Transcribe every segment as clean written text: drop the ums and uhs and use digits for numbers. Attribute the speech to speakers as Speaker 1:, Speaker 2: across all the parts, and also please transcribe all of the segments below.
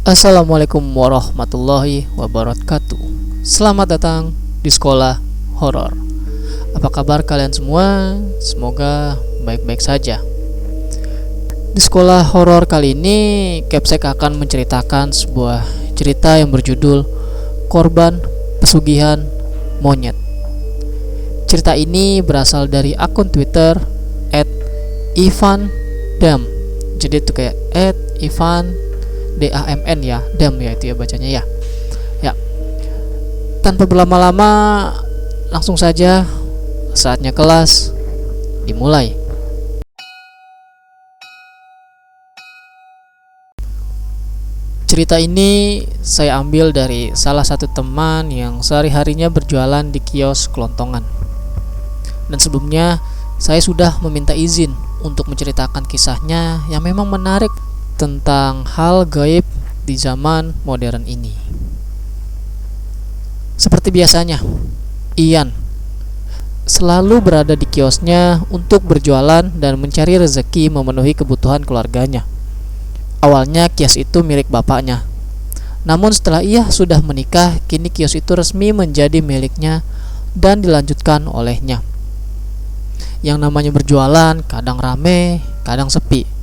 Speaker 1: Assalamualaikum warahmatullahi wabarakatuh. Selamat datang di sekolah horor. Apa kabar kalian semua? Semoga baik-baik saja. Di sekolah horor kali ini, Capsek akan menceritakan sebuah cerita yang berjudul Korban Pesugihan Monyet. Cerita ini berasal dari akun Twitter @ivandam. Jadi itu kayak @ivan DAMN ya, dam ya itu ya bacanya ya. Ya. Tanpa berlama-lama, langsung saja saatnya kelas dimulai. Cerita ini saya ambil dari salah satu teman yang sehari-harinya berjualan di kios kelontongan. Dan sebelumnya saya sudah meminta izin untuk menceritakan kisahnya yang memang menarik tentang hal gaib di zaman modern ini. Seperti biasanya, Ian selalu berada di kiosnya untuk berjualan dan mencari rezeki memenuhi kebutuhan keluarganya. Awalnya kios itu milik bapaknya. Namun setelah ia sudah menikah, kini kios itu resmi menjadi miliknya dan dilanjutkan olehnya. Yang namanya berjualan, kadang rame, kadang sepi.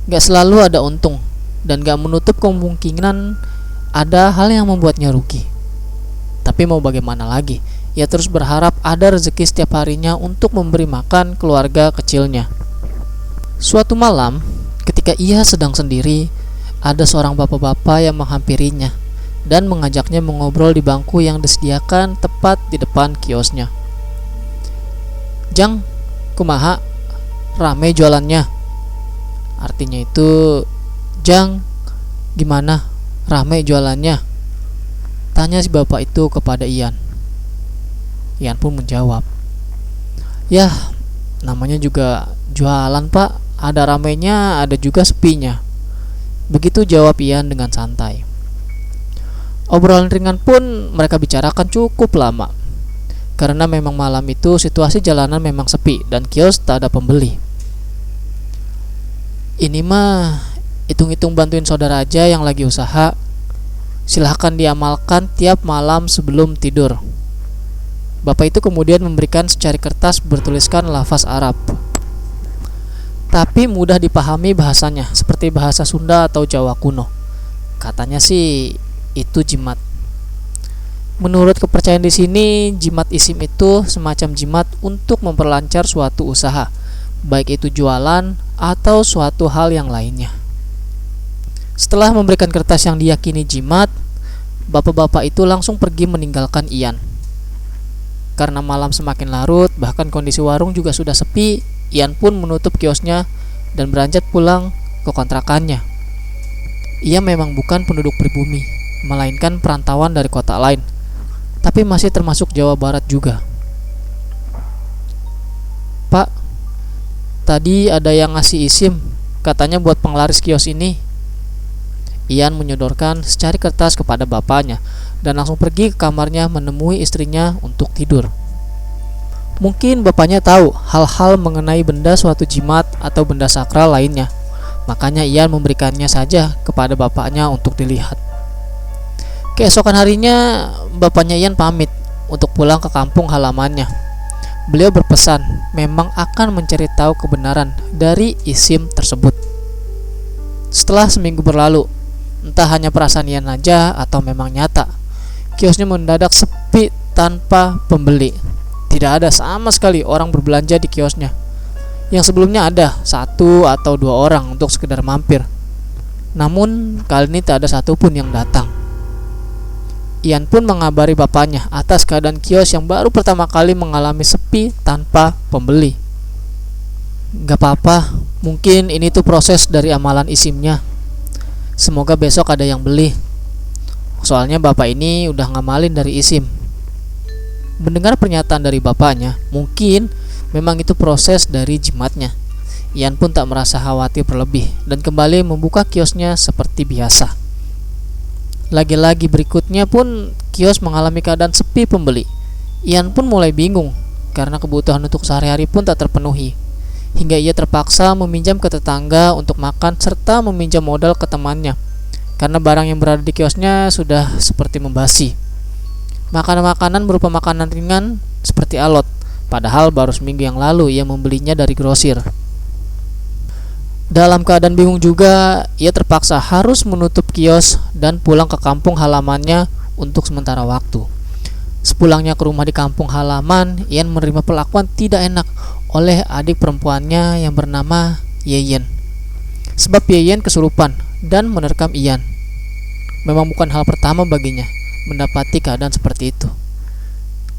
Speaker 1: Gak selalu ada untung, dan gak menutup kemungkinan ada hal yang membuatnya rugi. Tapi mau bagaimana lagi, ia terus berharap ada rezeki setiap harinya untuk memberi makan keluarga kecilnya. Suatu malam, ketika ia sedang sendiri, ada seorang bapak-bapak yang menghampirinya dan mengajaknya mengobrol di bangku yang disediakan tepat di depan kiosnya. "Jang, kumaha? Rame jualannya?" Artinya itu, "Jang, gimana? Rame jualannya?" tanya si bapak itu kepada Ian. Ian pun menjawab, "Ya, namanya juga jualan pak, ada ramenya, ada juga sepinya." Begitu jawab Ian dengan santai. Obrolan ringan pun mereka bicarakan cukup lama, karena memang malam itu situasi jalanan memang sepi dan kios tak ada pembeli. "Ini mah hitung-hitung bantuin saudara aja yang lagi usaha. Silahkan diamalkan tiap malam sebelum tidur." Bapak itu kemudian memberikan secari kertas bertuliskan lafaz Arab, tapi mudah dipahami bahasanya, seperti bahasa Sunda atau Jawa kuno. Katanya sih itu jimat. Menurut kepercayaan di sini, jimat isim itu semacam jimat untuk memperlancar suatu usaha, baik itu jualan atau suatu hal yang lainnya. Setelah memberikan kertas yang diyakini jimat, bapak-bapak itu langsung pergi meninggalkan Ian. Karena malam semakin larut, bahkan kondisi warung juga sudah sepi, Ian pun menutup kiosnya dan beranjak pulang ke kontrakannya. Ia memang bukan penduduk pribumi, melainkan perantauan dari kota lain, tapi masih termasuk Jawa Barat juga. "Pak, tadi ada yang ngasih isim, katanya buat penglaris kios ini." Ian menyodorkan secari kertas kepada bapaknya dan langsung pergi ke kamarnya menemui istrinya untuk tidur. Mungkin bapaknya tahu hal-hal mengenai benda suatu jimat atau benda sakral lainnya, makanya Ian memberikannya saja kepada bapaknya untuk dilihat. Keesokan harinya, bapaknya Ian pamit untuk pulang ke kampung halamannya. Beliau berpesan memang akan mencari tahu kebenaran dari isim tersebut. Setelah seminggu berlalu, entah hanya perasaan Ian aja atau memang nyata, kiosnya mendadak sepi tanpa pembeli. Tidak ada sama sekali orang berbelanja di kiosnya. Yang sebelumnya ada 1 atau 2 orang untuk sekedar mampir. Namun kali ini tak ada satupun yang datang. Ian pun mengabari bapaknya atas keadaan kios yang baru pertama kali mengalami sepi tanpa pembeli. "Gak apa-apa, mungkin ini tuh proses dari amalan isimnya. Semoga besok ada yang beli. Soalnya bapak ini udah ngamalin dari isim." Mendengar pernyataan dari bapaknya, mungkin memang itu proses dari jimatnya. Ian pun tak merasa khawatir berlebih dan kembali membuka kiosnya seperti biasa. Lagi-lagi berikutnya pun kios mengalami keadaan sepi pembeli. Ian pun mulai bingung karena kebutuhan untuk sehari-hari pun tak terpenuhi. hingga ia terpaksa meminjam ke tetangga untuk makan serta meminjam modal ke temannya karena barang yang berada di kiosnya sudah seperti membasi. Makanan-makanan berupa makanan ringan seperti alot, padahal baru seminggu yang lalu ia membelinya dari grosir. Dalam keadaan bingung juga, ia terpaksa harus menutup kios dan pulang ke kampung halamannya untuk sementara waktu. Sepulangnya ke rumah di kampung halaman, Ian menerima perlakuan tidak enak oleh adik perempuannya yang bernama Yeyen. Sebab Yeyen kesurupan dan menerkam Ian. Memang bukan hal pertama baginya mendapati keadaan seperti itu.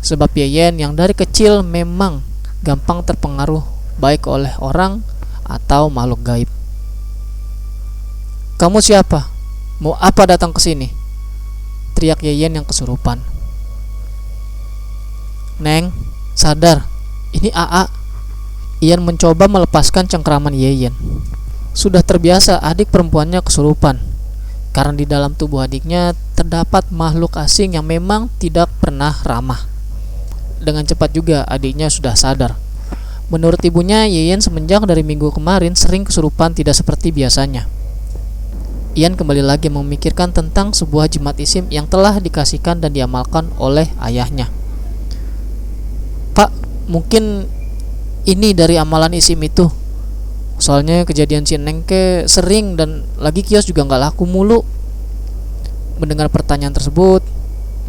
Speaker 1: Sebab Yeyen yang dari kecil memang gampang terpengaruh baik oleh orang atau makhluk gaib. "Kamu siapa? Mau apa datang ke sini?" teriak Yeyen yang kesurupan. "Neng, sadar, ini AA." Ian mencoba melepaskan cengkraman Yeyen. Sudah terbiasa adik perempuannya kesurupan, karena di dalam tubuh adiknya terdapat makhluk asing yang memang tidak pernah ramah. Dengan cepat juga adiknya sudah sadar. Menurut ibunya, Yeyen semenjak dari minggu kemarin sering kesurupan tidak seperti biasanya. Ian kembali lagi memikirkan tentang sebuah jimat isim yang telah dikasihkan dan diamalkan oleh ayahnya. "Pak, mungkin ini dari amalan isim itu. Soalnya kejadian si Neng ke sering dan lagi kios juga gak laku mulu." Mendengar pertanyaan tersebut,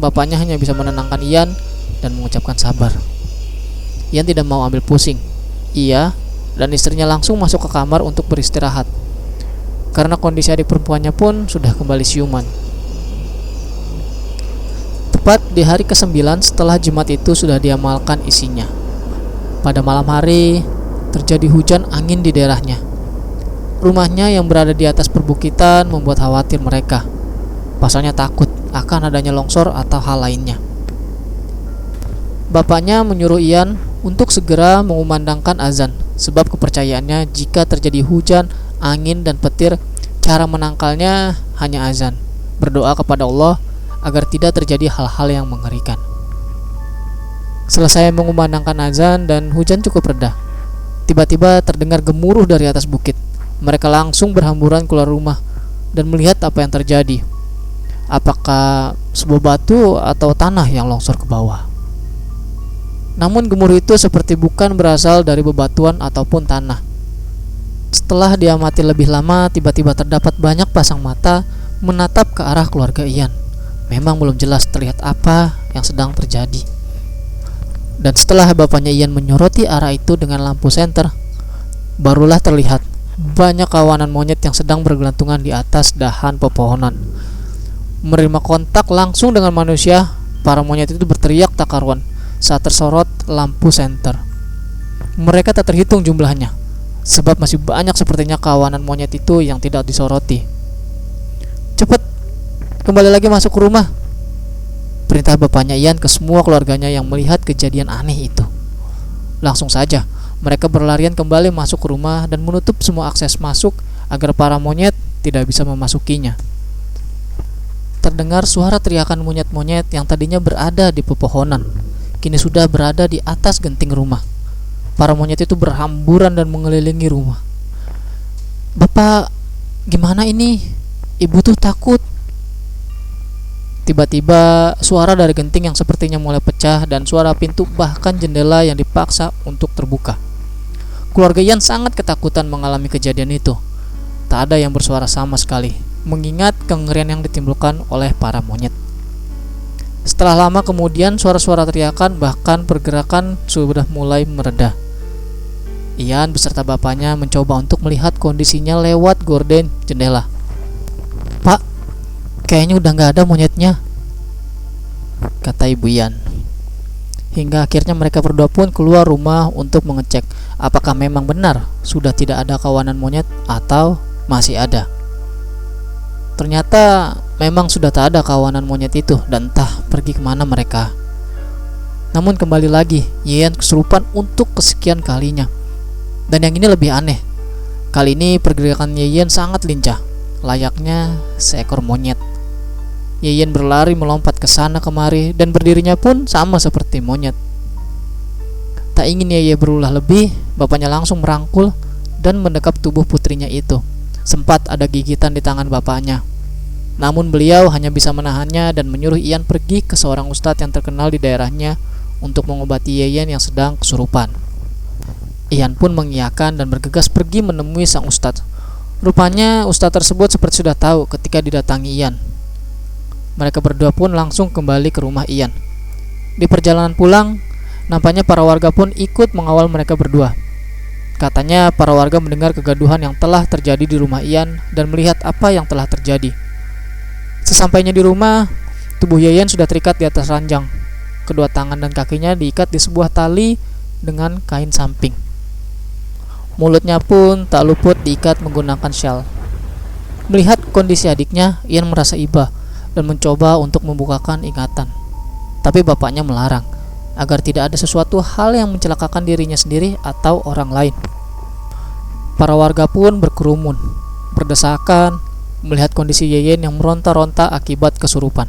Speaker 1: bapaknya hanya bisa menenangkan Ian dan mengucapkan sabar. Ian tidak mau ambil pusing. Ia dan istrinya langsung masuk ke kamar untuk beristirahat, karena kondisi adik perempuannya pun sudah kembali siuman. Tepat di hari ke-9 setelah jimat itu sudah diamalkan isinya, pada malam hari terjadi hujan angin di daerahnya. Rumahnya yang berada di atas perbukitan membuat khawatir mereka. Pasalnya takut akan adanya longsor atau hal lainnya. Bapaknya menyuruh Ian untuk segera mengumandangkan azan, sebab kepercayaannya jika terjadi hujan, angin, dan petir, cara menangkalnya hanya azan, berdoa kepada Allah agar tidak terjadi hal-hal yang mengerikan. Selesai mengumandangkan azan dan hujan cukup reda, tiba-tiba terdengar gemuruh dari atas bukit. Mereka langsung berhamburan keluar rumah dan melihat apa yang terjadi. Apakah sebuah batu atau tanah yang longsor ke bawah? Namun gemuruh itu seperti bukan berasal dari bebatuan ataupun tanah. Setelah diamati lebih lama, tiba-tiba terdapat banyak pasang mata menatap ke arah keluarga Ian. Memang belum jelas terlihat apa yang sedang terjadi. Dan setelah bapaknya Ian menyoroti arah itu dengan lampu senter, barulah terlihat banyak kawanan monyet yang sedang bergelantungan di atas dahan pepohonan. Menerima kontak langsung dengan manusia, para monyet itu berteriak tak karuan saat tersorot lampu senter. Mereka tak terhitung jumlahnya, sebab masih banyak sepertinya kawanan monyet itu yang tidak disoroti. "Cepat, kembali lagi masuk ke rumah," perintah bapaknya Ian ke semua keluarganya yang melihat kejadian aneh itu. Langsung saja mereka berlarian kembali masuk ke rumah dan menutup semua akses masuk agar para monyet tidak bisa memasukinya. Terdengar suara teriakan monyet-monyet yang tadinya berada di pepohonan, kini sudah berada di atas genting rumah. Para monyet itu berhamburan dan mengelilingi rumah. "Bapak, gimana ini? Ibu tuh takut." Tiba-tiba suara dari genting yang sepertinya mulai pecah dan suara pintu bahkan jendela yang dipaksa untuk terbuka. Keluarga Ian sangat ketakutan mengalami kejadian itu. Tak ada yang bersuara sama sekali, mengingat kengerian yang ditimbulkan oleh para monyet. Setelah lama kemudian suara-suara teriakan bahkan pergerakan sudah mulai mereda. Ian beserta bapaknya mencoba untuk melihat kondisinya lewat gorden jendela. "Pak, kayaknya udah gak ada monyetnya," kata ibu Ian. Hingga akhirnya mereka berdua pun keluar rumah untuk mengecek apakah memang benar sudah tidak ada kawanan monyet atau masih ada. Ternyata memang sudah tak ada kawanan monyet itu dan entah pergi kemana mereka. Namun kembali lagi Ian kesurupan untuk kesekian kalinya. Dan yang ini lebih aneh. Kali ini pergerakan Ian sangat lincah, layaknya seekor monyet. Yeyen berlari melompat ke sana kemari dan berdirinya pun sama seperti monyet. Tak ingin Yeye berulah lebih, bapaknya langsung merangkul dan mendekap tubuh putrinya itu. Sempat ada gigitan di tangan bapaknya. Namun beliau hanya bisa menahannya dan menyuruh Ian pergi ke seorang ustadz yang terkenal di daerahnya untuk mengobati Yeyen yang sedang kesurupan. Ian pun mengiyakan dan bergegas pergi menemui sang ustadz. Rupanya ustadz tersebut seperti sudah tahu ketika didatangi Ian. Mereka berdua pun langsung kembali ke rumah Ian. Di perjalanan pulang, nampaknya para warga pun ikut mengawal mereka berdua. Katanya para warga mendengar kegaduhan yang telah terjadi di rumah Ian dan melihat apa yang telah terjadi. Sesampainya di rumah, tubuh Yeyen sudah terikat di atas ranjang. Kedua tangan dan kakinya diikat di sebuah tali dengan kain samping. Mulutnya pun tak luput diikat menggunakan syal. Melihat kondisi adiknya, Ian merasa iba dan mencoba untuk membukakan ingatan. Tapi bapaknya melarang agar tidak ada sesuatu hal yang mencelakakan dirinya sendiri atau orang lain. Para warga pun berkerumun, berdesakan melihat kondisi Yeyen yang meronta-ronta akibat kesurupan.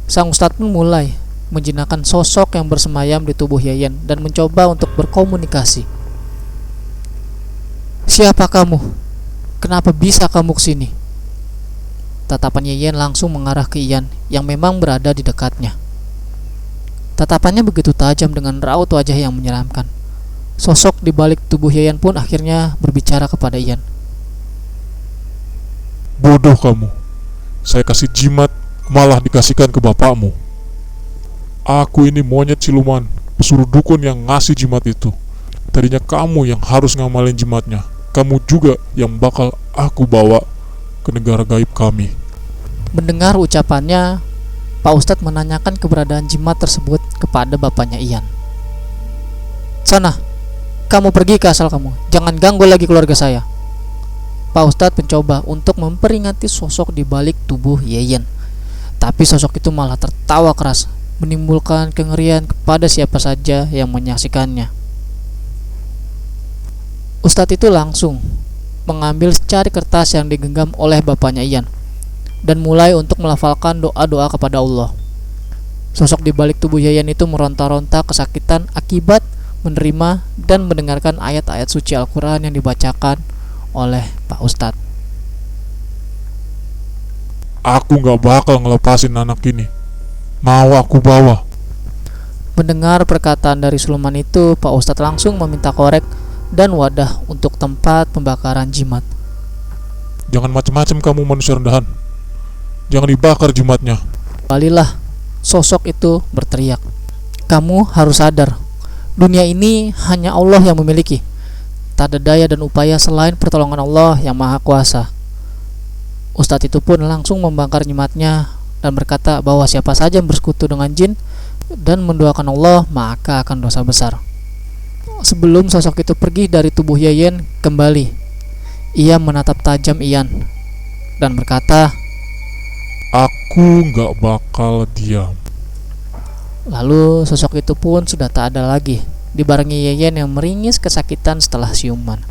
Speaker 1: Sang ustadz pun mulai menjinakkan sosok yang bersemayam di tubuh Yeyen dan mencoba untuk berkomunikasi. "Siapa kamu? Kenapa bisa kamu kesini?" Tatapan Yeyen langsung mengarah ke Ian yang memang berada di dekatnya. Tatapannya begitu tajam dengan raut wajah yang menyeramkan. Sosok di balik tubuh Yeyen pun akhirnya berbicara kepada Ian.
Speaker 2: "Bodoh kamu. Saya kasih jimat, malah dikasihkan ke bapakmu. Aku ini monyet siluman, pesuruh dukun yang ngasih jimat itu. Tadinya kamu yang harus ngamalin jimatnya. Kamu juga yang bakal aku bawa ke negara gaib kami."
Speaker 1: Mendengar ucapannya, Pak Ustadz menanyakan keberadaan jimat tersebut kepada bapaknya Ian. "Sana, kamu pergi ke asal kamu. Jangan ganggu lagi keluarga saya." Pak Ustadz mencoba untuk memperingati sosok di balik tubuh Yeyen. Tapi sosok itu malah tertawa keras, menimbulkan kengerian kepada siapa saja yang menyaksikannya. Ustadz itu langsung mengambil secari kertas yang digenggam oleh bapaknya Ian dan mulai untuk melafalkan doa-doa kepada Allah. Sosok di balik tubuh Yeyen itu meronta-ronta kesakitan akibat menerima dan mendengarkan ayat-ayat suci Al-Quran yang dibacakan oleh Pak Ustadz.
Speaker 2: "Aku gak bakal ngelepasin anak ini. Mau aku bawa."
Speaker 1: Mendengar perkataan dari siluman itu, Pak Ustadz langsung meminta korek dan wadah untuk tempat pembakaran jimat.
Speaker 2: "Jangan macam-macam kamu manusia rendahan. Jangan dibakar jimatnya."
Speaker 1: Kembalilah sosok itu berteriak, "Kamu harus sadar, dunia ini hanya Allah yang memiliki. Tak ada daya dan upaya selain pertolongan Allah yang Maha Kuasa." Ustadz itu pun langsung membakar jimatnya dan berkata bahwa siapa saja yang bersekutu dengan jin dan mendoakan Allah maka akan dosa besar. Sebelum sosok itu pergi dari tubuh Yeyen kembali, ia menatap tajam Ian dan berkata,
Speaker 2: "Aku gak bakal diam."
Speaker 1: Lalu sosok itu pun sudah tak ada lagi, dibarengi Yeyen yang meringis kesakitan setelah siuman.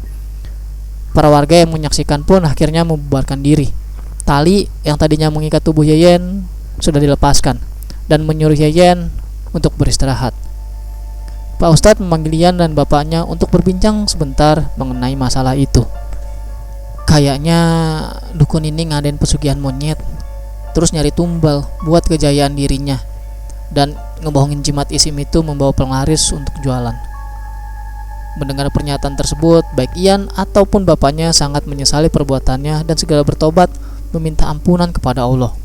Speaker 1: Para warga yang menyaksikan pun akhirnya membubarkan diri. Tali yang tadinya mengikat tubuh Yeyen sudah dilepaskan dan menyuruh Yeyen untuk beristirahat. Pak Ustadz memanggil Ian dan bapaknya untuk berbincang sebentar mengenai masalah itu. "Kayaknya dukun ini ngadain pesugihan monyet, terus nyari tumbal buat kejayaan dirinya, dan ngebohongin jimat isim itu membawa penglaris untuk jualan." Mendengar pernyataan tersebut, baik Ian ataupun bapaknya sangat menyesali perbuatannya dan segera bertobat meminta ampunan kepada Allah.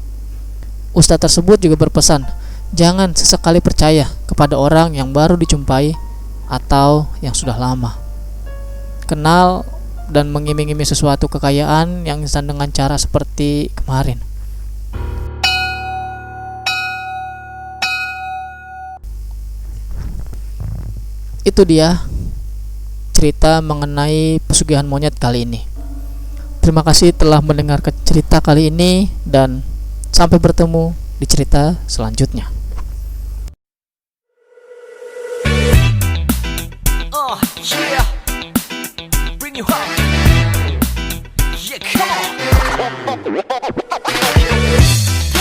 Speaker 1: Ustadz tersebut juga berpesan, jangan sesekali percaya kepada orang yang baru dijumpai atau yang sudah lama kenal dan mengiming-iming sesuatu kekayaan yang instan dengan cara seperti kemarin. Itu dia cerita mengenai pesugihan monyet kali ini. Terima kasih telah mendengarkan cerita kali ini dan sampai bertemu di cerita selanjutnya.
Speaker 3: Yeah, bring you home. Yeah, come on.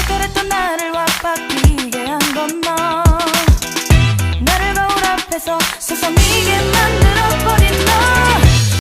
Speaker 3: 그랬던 나를 와바뀌게 한 건 너. 나를 거울 앞에서 서성이게